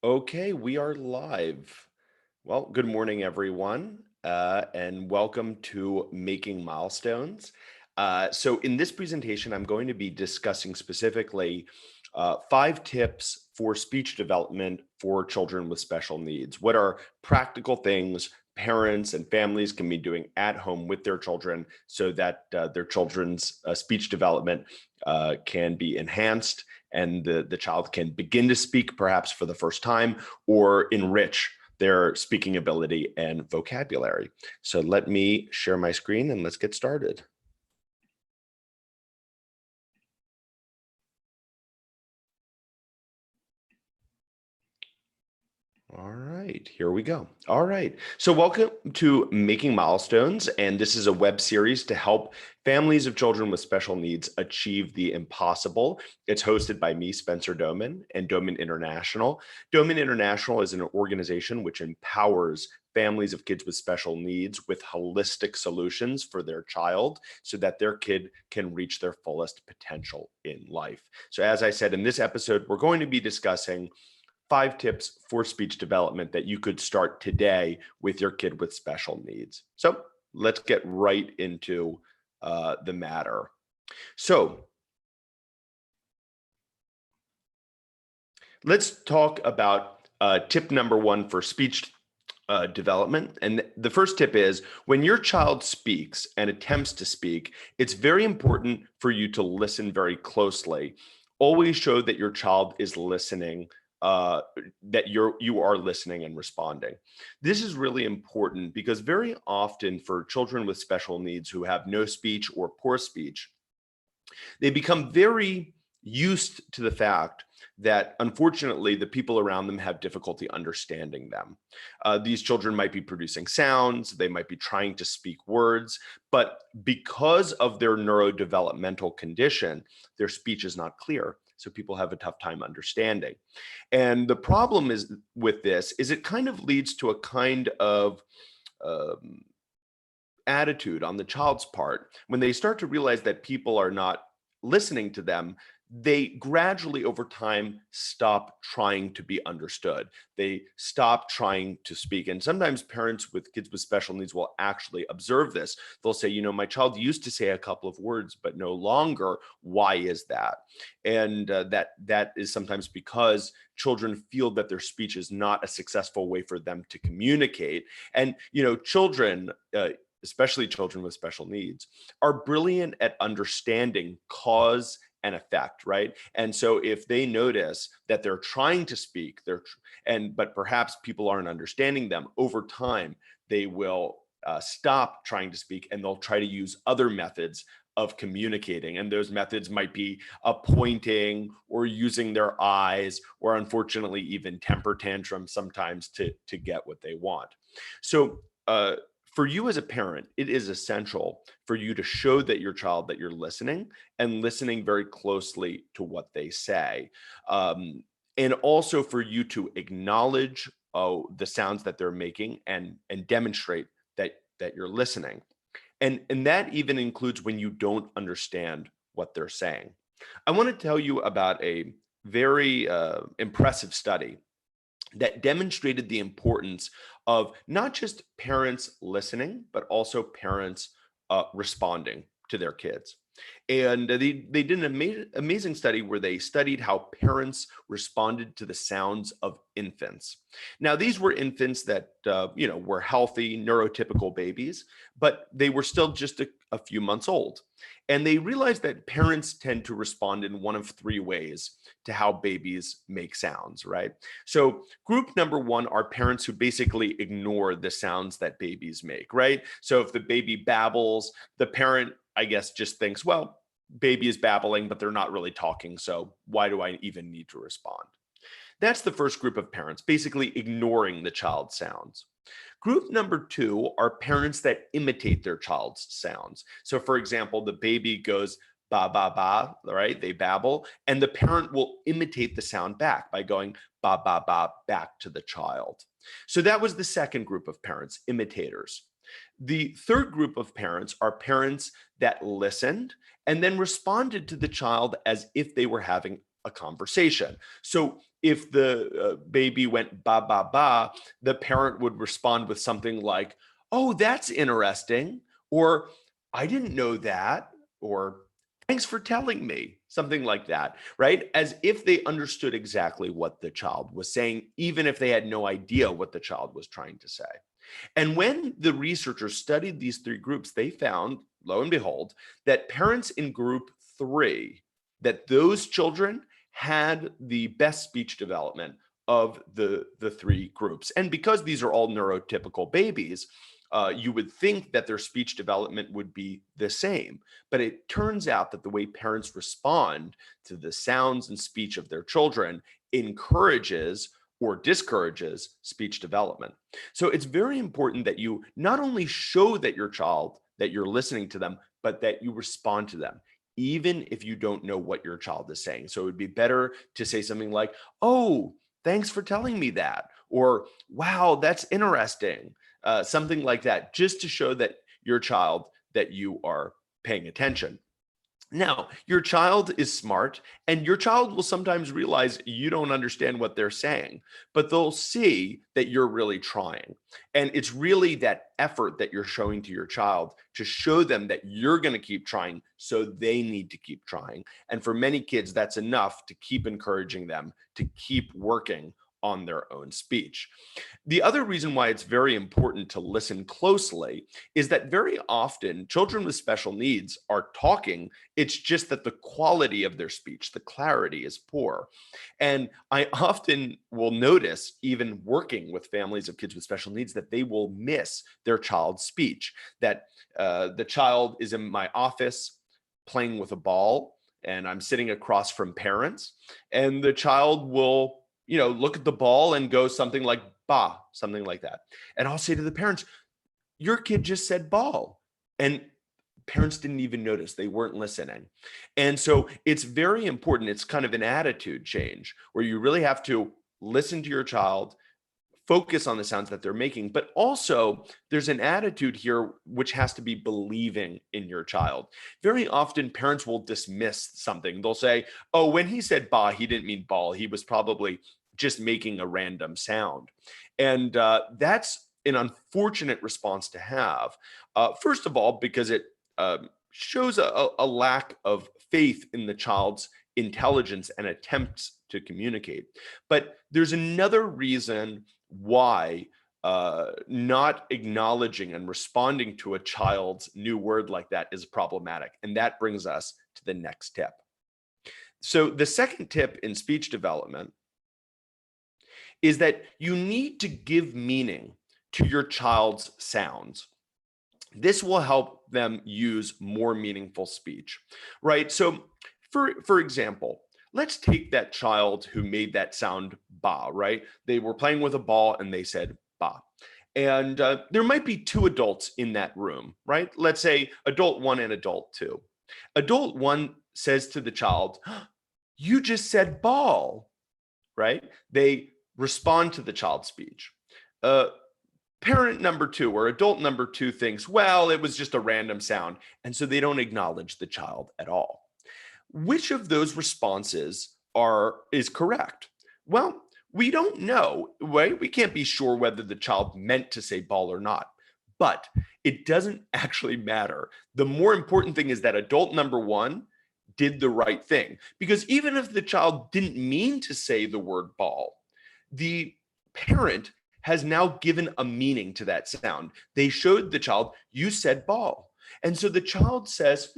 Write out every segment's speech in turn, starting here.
Okay, we are live. Well, good morning, everyone, and welcome to Making Milestones. So, in this presentation, I'm going to be discussing specifically 5 tips for speech development for children with special needs. What are practical things parents and families can be doing at home with their children so that their children's speech development can be enhanced and the child can begin to speak perhaps for the first time or enrich their speaking ability and vocabulary. So let me share my screen and let's get started. All right, here we go. All right. So, welcome to Making Milestones. And this is a web series to help families of children with special needs achieve the impossible. It's hosted by me, Spencer Doman, and Doman International. Doman International is an organization which empowers families of kids with special needs with holistic solutions for their child so that their kid can reach their fullest potential in life. So, as I said in this episode, we're going to be discussing 5 tips for speech development that you could start today with your kid with special needs. So let's get right into the matter. So let's talk about tip number 1 for speech development. And the first tip is when your child speaks and attempts to speak, it's very important for you to listen very closely. Always show that your child is listening, that you are listening and responding. This is really important because very often for children with special needs who have no speech or poor speech, they become very used to the fact that unfortunately the people around them have difficulty understanding them. These children might be producing sounds, they might be trying to speak words, but because of their neurodevelopmental condition, their speech is not clear. So people have a tough time understanding. And the problem is with this is it kind of leads to a kind of um, attitude on the child's part. When they start to realize that people are not listening to them, they gradually over time stop trying to be understood. They stop trying to speak. And sometimes parents with kids with special needs will actually observe this. They'll say, my child used to say a couple of words, but no longer. Why is that? And that is sometimes because children feel that their speech is not a successful way for them to communicate. And, children, especially children with special needs, are brilliant at understanding cause and effect, right? And so if they notice that they're trying to speak, but perhaps people aren't understanding them, over time they will stop trying to speak and they'll try to use other methods of communicating. And those methods might be pointing or using their eyes, or unfortunately even temper tantrums sometimes to get what they want. So for you as a parent, it is essential for you to show that your child that you're listening and listening very closely to what they say. And also for you to acknowledge the sounds that they're making and demonstrate that you're listening. And that even includes when you don't understand what they're saying. I want to tell you about a very impressive study that demonstrated the importance of not just parents listening, but also parents responding to their kids. And they did an amazing study where they studied how parents responded to the sounds of infants. Now, these were infants that were healthy, neurotypical babies, but they were still just a few months old. And they realized that parents tend to respond in one of 3 ways to how babies make sounds, right? So, group number 1 are parents who basically ignore the sounds that babies make, right? So, if the baby babbles, the parent, I guess, just thinks, well, baby is babbling, but they're not really talking. So, why do I even need to respond? That's the first group of parents, basically ignoring the child's sounds. Group number 2 are parents that imitate their child's sounds. So, for example, the baby goes ba, ba, ba, right? They babble, and the parent will imitate the sound back by going ba, ba, ba back to the child. So, that was the second group of parents, imitators. The third group of parents are parents that listened and then responded to the child as if they were having a conversation. So if the baby went ba ba ba, the parent would respond with something like, "Oh, that's interesting," or "I didn't know that," or "Thanks for telling me," something like that, right? As if they understood exactly what the child was saying, even if they had no idea what the child was trying to say. And when the researchers studied these three groups, they found, lo and behold, that parents in group three, that those children had the best speech development of the three groups. And because these are all neurotypical babies, you would think that their speech development would be the same. But it turns out that the way parents respond to the sounds and speech of their children encourages or discourages speech development. So it's very important that you not only show that your child that you're listening to them, but that you respond to them, even if you don't know what your child is saying. So it would be better to say something like, "Oh, thanks for telling me that," or "Wow, that's interesting," something like that, just to show that your child that you are paying attention. Now, your child is smart, and your child will sometimes realize you don't understand what they're saying, but they'll see that you're really trying. And it's really that effort that you're showing to your child to show them that you're going to keep trying, so they need to keep trying. And for many kids, that's enough to keep encouraging them to keep working on their own speech. The other reason why it's very important to listen closely is that very often children with special needs are talking. It's just that the quality of their speech, the clarity is poor. And I often will notice, even working with families of kids with special needs, that they will miss their child's speech, that the child is in my office playing with a ball, and I'm sitting across from parents, and the child will look at the ball and go something like "ba," something like that. And I'll say to the parents, "Your kid just said ball." And parents didn't even notice, they weren't listening. And so it's very important. It's kind of an attitude change where you really have to listen to your child, focus on the sounds that they're making, but also there's an attitude here which has to be believing in your child. Very often parents will dismiss something. They'll say, "Oh, when he said ba, he didn't mean ball. He was probably just making a random sound." And that's an unfortunate response to have. First of all, because it shows a lack of faith in the child's intelligence and attempts to communicate. But there's another reason why not acknowledging and responding to a child's new word like that is problematic. And that brings us to the next tip. So the second tip in speech development is that you need to give meaning to your child's sounds. This will help them use more meaningful speech, right? So for example, let's take that child who made that sound "ba," right? They were playing with a ball and they said "ba." And there might be two adults in that room, right? Let's say adult one and adult two. Adult one says to the child, "You just said ball," right? They respond to the child's speech. Uh, Parent number two or adult number two thinks, "Well, it was just a random sound." And so they don't acknowledge the child at all. Which of those responses is correct? Well, we don't know, right? We can't be sure whether the child meant to say ball or not, but it doesn't actually matter. The more important thing is that adult number one did the right thing, because even if the child didn't mean to say the word ball, the parent has now given a meaning to that sound. They showed the child, "You said ball." And so the child says,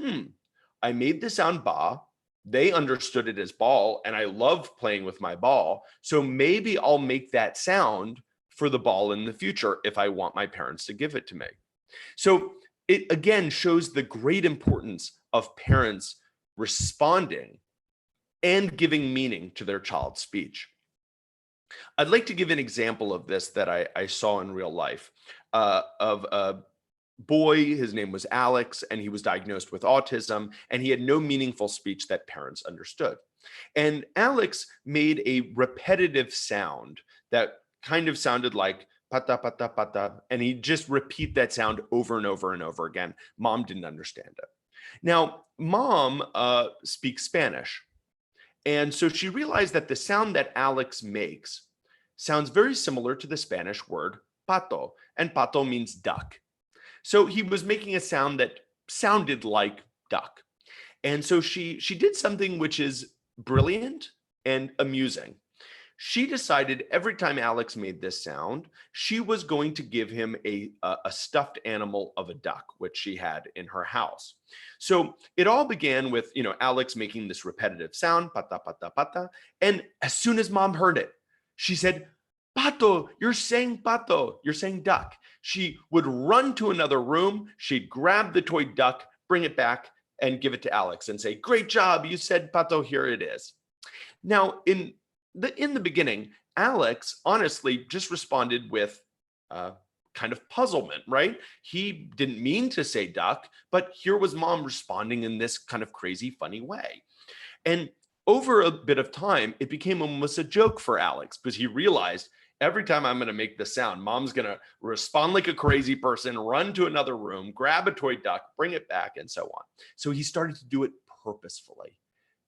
I made the sound ba. They understood it as ball, and I love playing with my ball. So maybe I'll make that sound for the ball in the future if I want my parents to give it to me. So it again shows the great importance of parents responding and giving meaning to their child's speech. I'd like to give an example of this that I saw in real life, of a boy. His name was Alex, and he was diagnosed with autism, and he had no meaningful speech that parents understood. And Alex made a repetitive sound that kind of sounded like pata pata pata, and he'd just repeat that sound over and over and over again. Mom didn't understand it. Now, mom speaks Spanish, And so she realized that the sound that Alex makes sounds very similar to the Spanish word pato, and pato means duck. So he was making a sound that sounded like duck. And so she did something which is brilliant and amusing. She decided every time Alex made this sound, she was going to give him a stuffed animal of a duck, which she had in her house. So it all began with, Alex making this repetitive sound, pata, pata, pata. And as soon as mom heard it, she said, pato, you're saying pato, you're saying duck. She would run to another room. She'd grab the toy duck, bring it back, and give it to Alex and say, great job, you said pato, here it is. Now, in the beginning, Alex honestly just responded with kind of puzzlement, right? He didn't mean to say duck, but here was mom responding in this kind of crazy, funny way. And over a bit of time, it became almost a joke for Alex because he realized every time I'm going to make the sound, mom's going to respond like a crazy person, run to another room, grab a toy duck, bring it back, and so on. So he started to do it purposefully.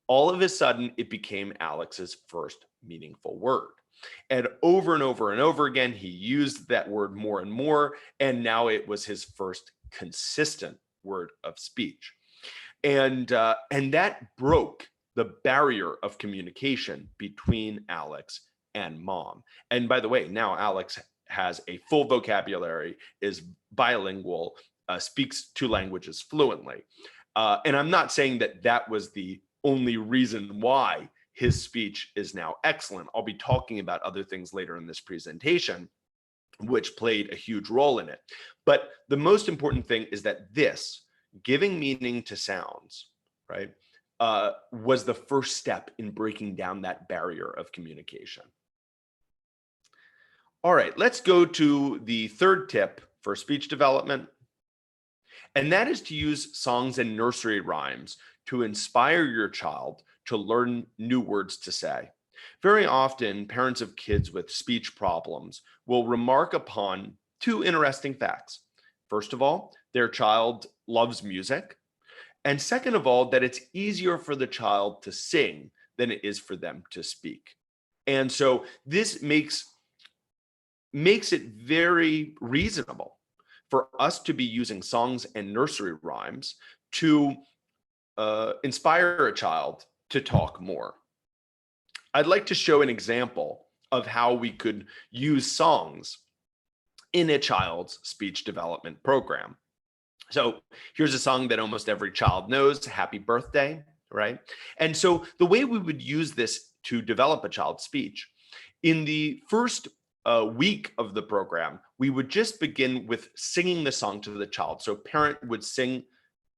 All of a sudden, it became Alex's first meaningful word. And over and over again, he used that word more and more. And now it was his first consistent word of speech. And that broke the barrier of communication between Alex and mom. And by the way, now Alex has a full vocabulary, is bilingual, speaks two languages fluently. And I'm not saying that that was the only reason why his speech is now excellent. I'll be talking about other things later in this presentation, which played a huge role in it. But the most important thing is that this, giving meaning to sounds, right, was the first step in breaking down that barrier of communication. All right, let's go to the third tip for speech development. And that is to use songs and nursery rhymes to inspire your child to learn new words to say. Very often, parents of kids with speech problems will remark upon two interesting facts. First of all, their child loves music. And second of all, that it's easier for the child to sing than it is for them to speak. And so this makes it very reasonable for us to be using songs and nursery rhymes to inspire a child to talk more. I'd like to show an example of how we could use songs in a child's speech development program. So here's a song that almost every child knows, Happy Birthday, right? And so the way we would use this to develop a child's speech, in the first week of the program, we would just begin with singing the song to the child. So a parent would sing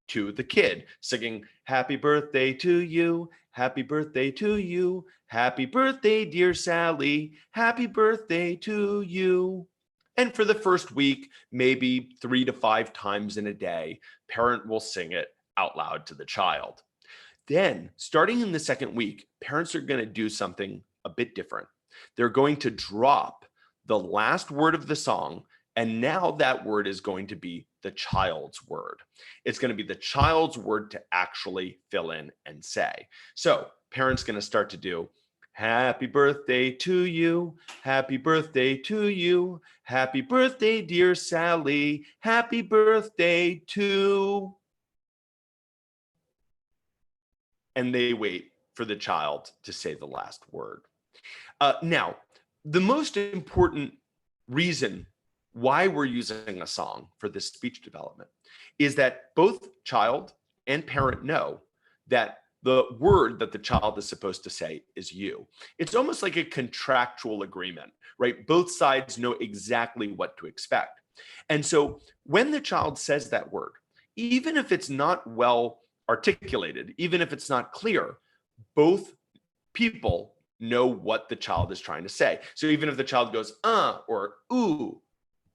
to the kid, singing, happy birthday to you, happy birthday to you, happy birthday, dear Sally, happy birthday to you. And for the first week, maybe 3 to 5 times in a day, parent will sing it out loud to the child. Then, starting in the second week, parents are going to do something a bit different. They're going to drop the last word of the song, and now that word is going to be the child's word. It's going to be the child's word to actually fill in and say. So parents going to start to do, happy birthday to you, happy birthday to you, happy birthday, dear Sally, happy birthday to... And they wait for the child to say the last word. Now, the most important reason why we're using a song for this speech development is that both child and parent know that the word that the child is supposed to say is you. It's almost like a contractual agreement, right? Both sides know exactly what to expect. And so when the child says that word, even if it's not well articulated, even if it's not clear, both people know what the child is trying to say. So even if the child goes, or ooh,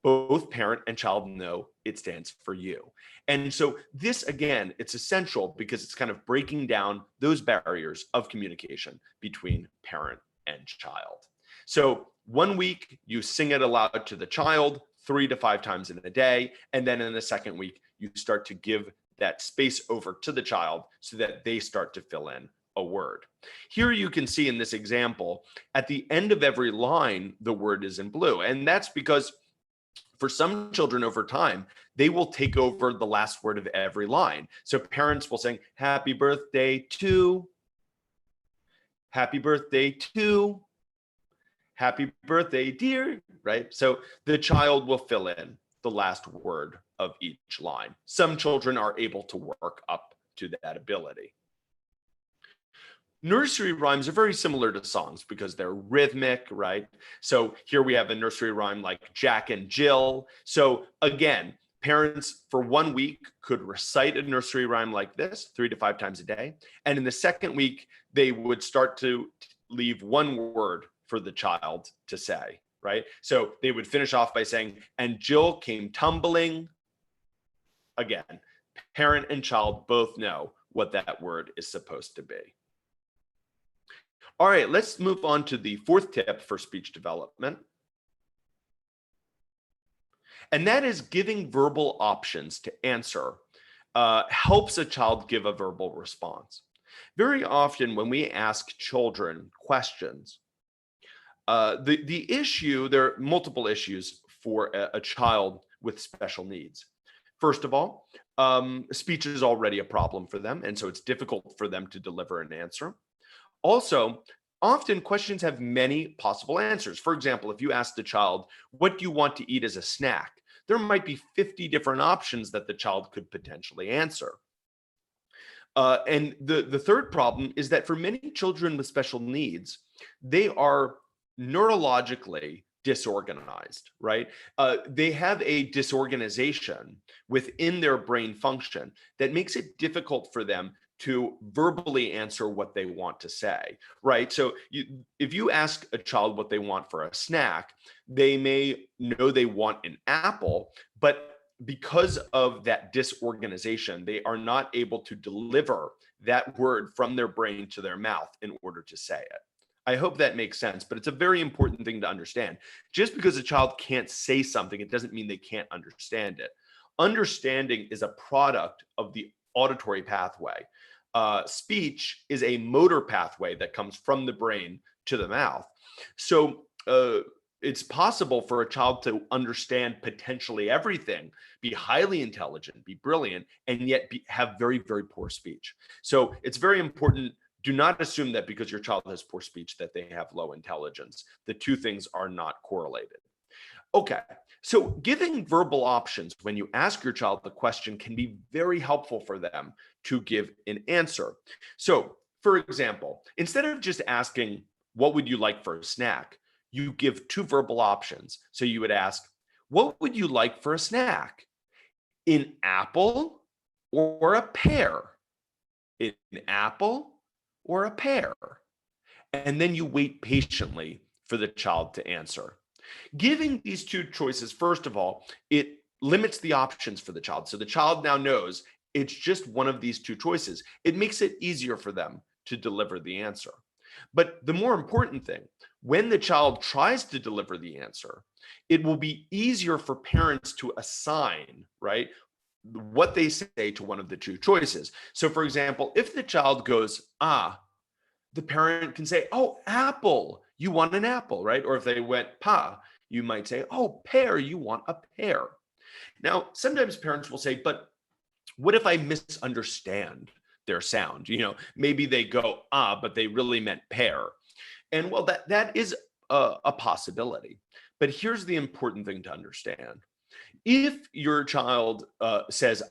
both parent and child know it stands for you. And so this, again, it's essential because it's kind of breaking down those barriers of communication between parent and child. So 1 week, you sing it aloud to the child 3 to 5 times in a day. And then in the second week, you start to give that space over to the child so that they start to fill in a word. Here you can see in this example, at the end of every line, the word is in blue. And that's because for some children over time, they will take over the last word of every line. So parents will sing, happy birthday to, happy birthday to, happy birthday, dear, right? So the child will fill in the last word of each line. Some children are able to work up to that ability. Nursery rhymes are very similar to songs because they're rhythmic, right? So here we have a nursery rhyme like Jack and Jill. So again, parents for 1 week could recite a nursery rhyme like this 3 to 5 times a day. And in the second week, they would start to leave one word for the child to say, right? So they would finish off by saying, and Jill came tumbling. Again, parent and child both know what that word is supposed to be. All right, let's move on to the fourth tip for speech development. And that is giving verbal options to answer helps a child give a verbal response. Very often when we ask children questions, the issue, there are multiple issues for a child with special needs. First of all, speech is already a problem for them, and so it's difficult for them to deliver an answer. Also, often questions have many possible answers. For example, if you ask the child, what do you want to eat as a snack? There might be 50 different options that the child could potentially answer. And the third problem is that for many children with special needs, they are neurologically disorganized, right? They have a disorganization within their brain function that makes it difficult for them to verbally answer what they want to say, right? So if you ask a child what they want for a snack, they may know they want an apple, but because of that disorganization, they are not able to deliver that word from their brain to their mouth in order to say it. I hope that makes sense, but it's a very important thing to understand. Just because a child can't say something, it doesn't mean they can't understand it. Understanding is a product of the auditory pathway. Speech is a motor pathway that comes from the brain to the mouth. So it's possible for a child to understand potentially everything, be highly intelligent, be brilliant, and yet have very, very poor speech. So it's very important. Do not assume that because your child has poor speech that they have low intelligence. The two things are not correlated. Okay, so giving verbal options when you ask your child the question can be very helpful for them to give an answer. So, for example, instead of just asking, what would you like for a snack? You give two verbal options. So you would ask, what would you like for a snack? An apple or a pear? An apple or a pear? And then you wait patiently for the child to answer. Giving these two choices, first of all, it limits the options for the child. So the child now knows it's just one of these two choices. It makes it easier for them to deliver the answer. But the more important thing, when the child tries to deliver the answer, it will be easier for parents to assign, right, what they say to one of the two choices. So for example, if the child goes, the parent can say, oh, apple, you want an apple, right? Or if they went pa, you might say, oh, pear, you want a pear. Now, sometimes parents will say, but what if I misunderstand their sound? You know, maybe they go, but they really meant pear. And well, that is a possibility. But here's the important thing to understand. If your child says,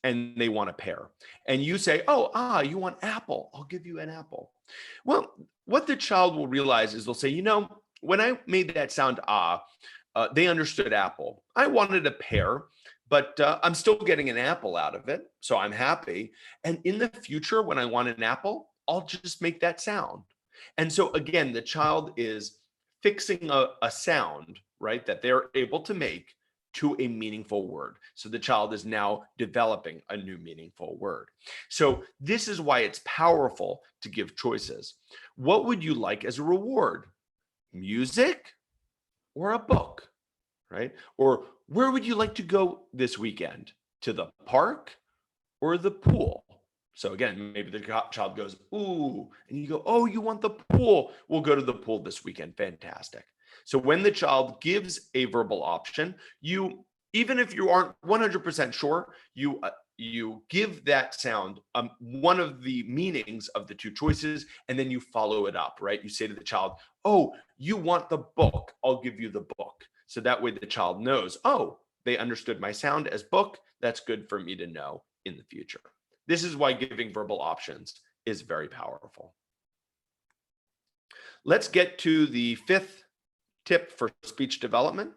and they want a pear, and you say, oh, you want apple, I'll give you an apple. Well, what the child will realize is they'll say, you know, when I made that sound, they understood apple. I wanted a pear, but I'm still getting an apple out of it, so I'm happy. And in the future, when I want an apple, I'll just make that sound. And so again, the child is fixing a sound, right, that they're able to make to a meaningful word. So the child is now developing a new meaningful word. So this is why it's powerful to give choices. What would you like as a reward? Music or a book, right? Or where would you like to go this weekend? To the park or the pool? So again, maybe the child goes, ooh, and you go, oh, you want the pool? We'll go to the pool this weekend. Fantastic. So when the child gives a verbal option, you, even if you aren't 100% sure, you give that sound one of the meanings of the two choices, and then you follow it up, right? You say to the child, oh, you want the book? I'll give you the book. So that way the child knows, oh, they understood my sound as book. That's good for me to know in the future. This is why giving verbal options is very powerful. Let's get to the fifth tip for speech development.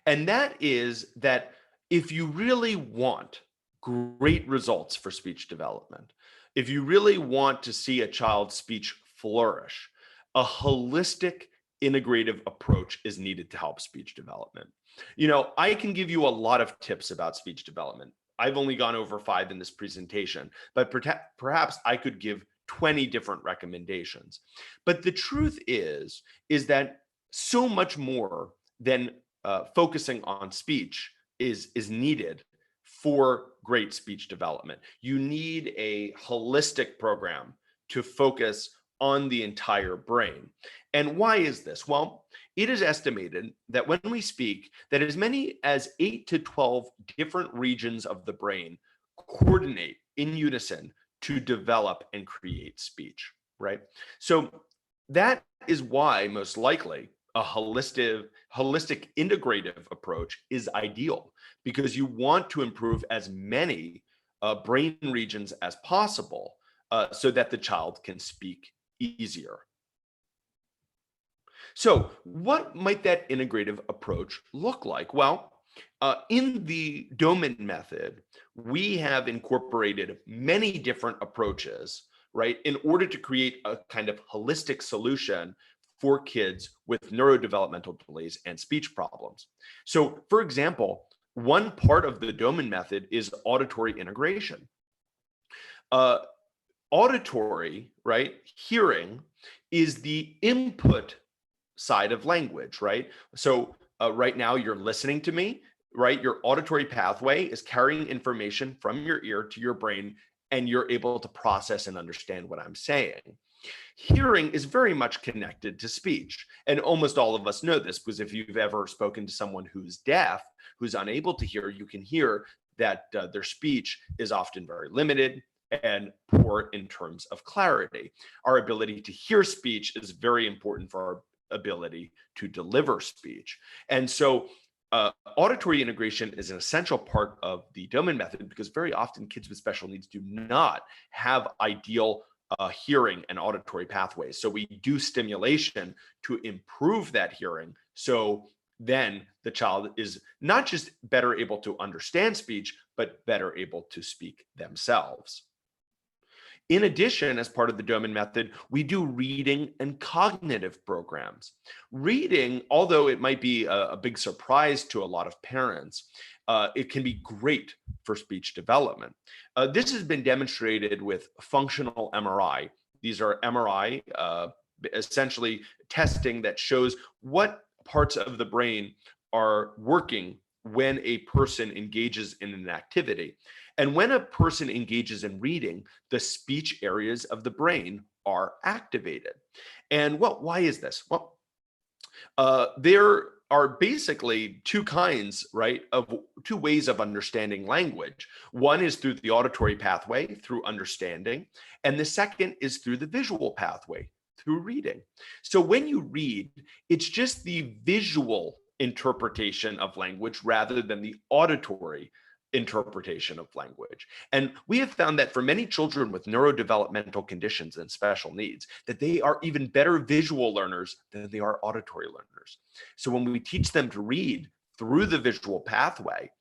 And that is that if you really want great results for speech development, if you really want to see a child's speech flourish, a holistic, integrative approach is needed to help speech development. I can give you a lot of tips about speech development. I've only gone over 5 in this presentation, but perhaps I could give 20 different recommendations. But the truth is that so much more than focusing on speech is needed for great speech development. You need a holistic program to focus on the entire brain. And why is this? Well, it is estimated that when we speak, that as many as 8 to 12 different regions of the brain coordinate in unison to develop and create speech, right? So that is why most likely a holistic integrative approach is ideal, because you want to improve as many brain regions as possible so that the child can speak easier. So what might that integrative approach look like? Well, in the Doman method, we have incorporated many different approaches, right, in order to create a kind of holistic solution for kids with neurodevelopmental delays and speech problems. So, for example, one part of the Doman method is auditory integration. Auditory, right, hearing is the input side of language, right? So right now you're listening to me, right? Your auditory pathway is carrying information from your ear to your brain, and you're able to process and understand what I'm saying. Hearing is very much connected to speech. And almost all of us know this, because if you've ever spoken to someone who's deaf, who's unable to hear, you can hear that their speech is often very limited and poor in terms of clarity. Our ability to hear speech is very important for our ability to deliver speech. And so auditory integration is an essential part of the Doman method, because very often kids with special needs do not have ideal hearing and auditory pathways. So we do stimulation to improve that hearing. So then the child is not just better able to understand speech, but better able to speak themselves. In addition, as part of the Doman method, we do reading and cognitive programs. Reading, although it might be a big surprise to a lot of parents, it can be great for speech development. This has been demonstrated with functional MRI. These are MRI, essentially testing that shows what parts of the brain are working when a person engages in an activity. And when a person engages in reading, the speech areas of the brain are activated. And well, why is this? Well, there are basically two kinds, right, of two ways of understanding language. One is through the auditory pathway, through understanding, and the second is through the visual pathway, through reading. So when you read, it's just the visual interpretation of language rather than the auditory interpretation of language. And we have found that for many children with neurodevelopmental conditions and special needs, that they are even better visual learners than they are auditory learners. So when we teach them to read through the visual pathway,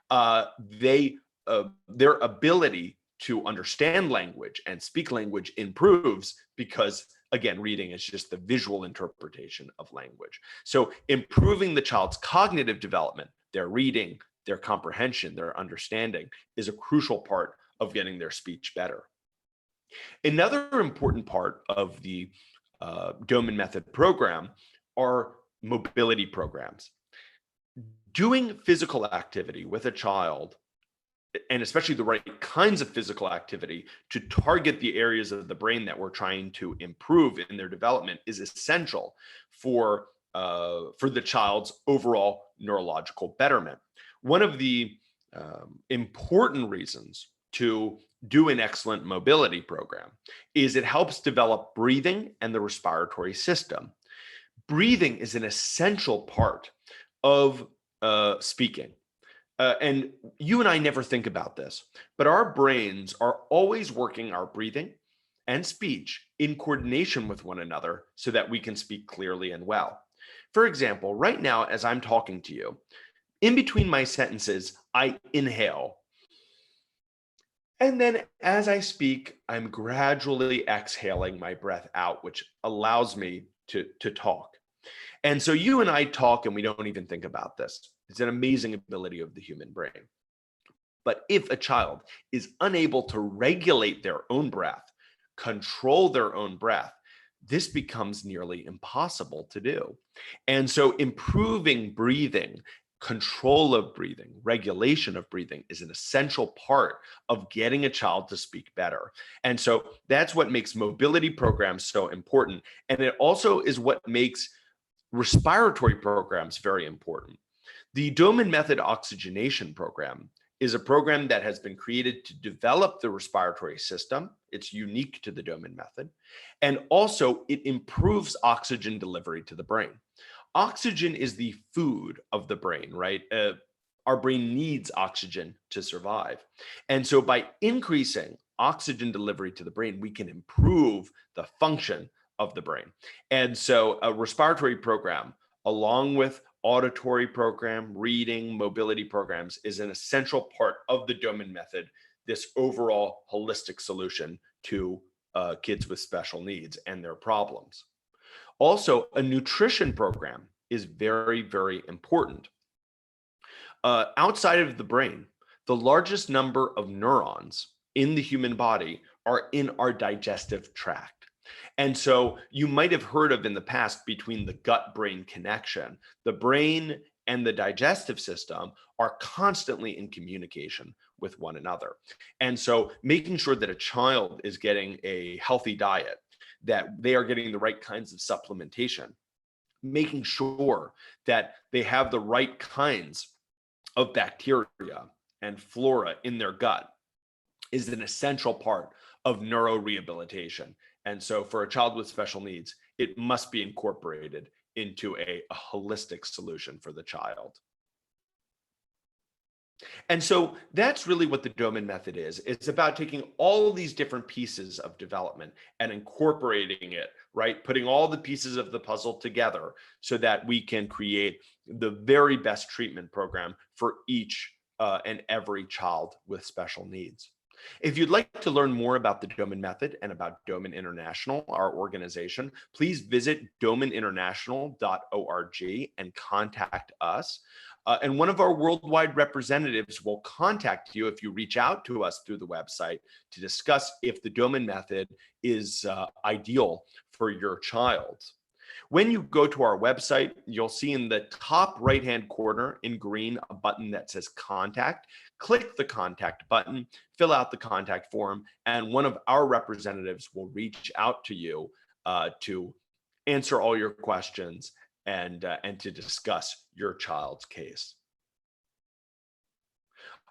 their ability to understand language and speak language improves, because again, reading is just the visual interpretation of language. So improving the child's cognitive development, their reading, their comprehension, their understanding, is a crucial part of getting their speech better. Another important part of the Doman Method program are mobility programs. Doing physical activity with a child and especially the right kinds of physical activity to target the areas of the brain that we're trying to improve in their development is essential for the child's overall neurological betterment. One of the important reasons to do an excellent mobility program is it helps develop breathing and the respiratory system. Breathing is an essential part of speaking. And you and I never think about this, but our brains are always working our breathing and speech in coordination with one another so that we can speak clearly and well. For example, right now, as I'm talking to you, in between my sentences, I inhale. And then as I speak, I'm gradually exhaling my breath out, which allows me to talk. And so you and I talk and we don't even think about this. It's an amazing ability of the human brain. But if a child is unable to regulate their own breath, control their own breath, this becomes nearly impossible to do. And so improving breathing, control of breathing, regulation of breathing is an essential part of getting a child to speak better. And so that's what makes mobility programs so important. And it also is what makes respiratory programs very important. The Doman Method oxygenation program is a program that has been created to develop the respiratory system. It's unique to the Doman Method. And also, it improves oxygen delivery to the brain. Oxygen is the food of the brain, right? Our brain needs oxygen to survive. And so, by increasing oxygen delivery to the brain, we can improve the function of the brain. And so, a respiratory program, along with auditory program, reading, mobility programs is an essential part of the Doman Method, this overall holistic solution to kids with special needs and their problems. Also, a nutrition program is very, very important. Outside of the brain, the largest number of neurons in the human body are in our digestive tract. And so you might have heard of in the past between the gut-brain connection. The brain and the digestive system are constantly in communication with one another. And so making sure that a child is getting a healthy diet, that they are getting the right kinds of supplementation, making sure that they have the right kinds of bacteria and flora in their gut is an essential part of neurorehabilitation. And so for a child with special needs, it must be incorporated into a holistic solution for the child. And so that's really what the Doman Method is. It's about taking all these different pieces of development and incorporating it, right? Putting all the pieces of the puzzle together so that we can create the very best treatment program for each and every child with special needs. If you'd like to learn more about the Doman Method and about Doman International, our organization, please visit domaninternational.org and contact us. And one of our worldwide representatives will contact you if you reach out to us through the website to discuss if the Doman Method is ideal for your child. When you go to our website, you'll see in the top right-hand corner in green a button that says Contact. Click the Contact button, fill out the contact form, and one of our representatives will reach out to you to answer all your questions and to discuss your child's case.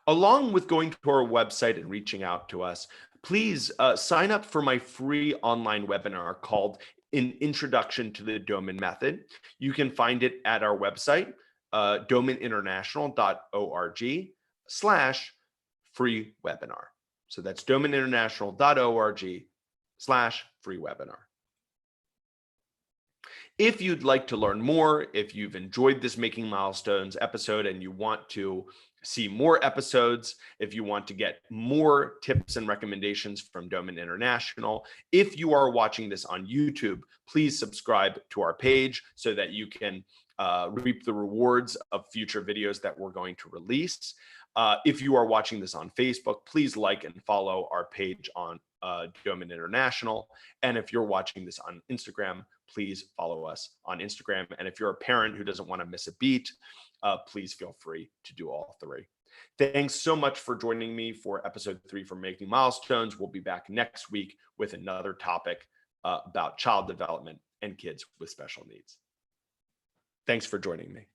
Along with going to our website and reaching out to us, please sign up for my free online webinar called An Introduction to the Doman Method. You can find it at our website, domaninternational.org/free webinar. So that's domaninternational.org/free webinar. If you'd like to learn more, if you've enjoyed this Making Milestones episode and you want to see more episodes, if you want to get more tips and recommendations from Doman International, if you are watching this on YouTube, please subscribe to our page so that you can reap the rewards of future videos that we're going to release. If you are watching this on Facebook, please like and follow our page on Doman International. And if you're watching this on Instagram, please follow us on Instagram. And if you're a parent who doesn't want to miss a beat, please feel free to do all three. Thanks so much for joining me for episode 3 for Making Milestones. We'll be back next week with another topic about child development and kids with special needs. Thanks for joining me.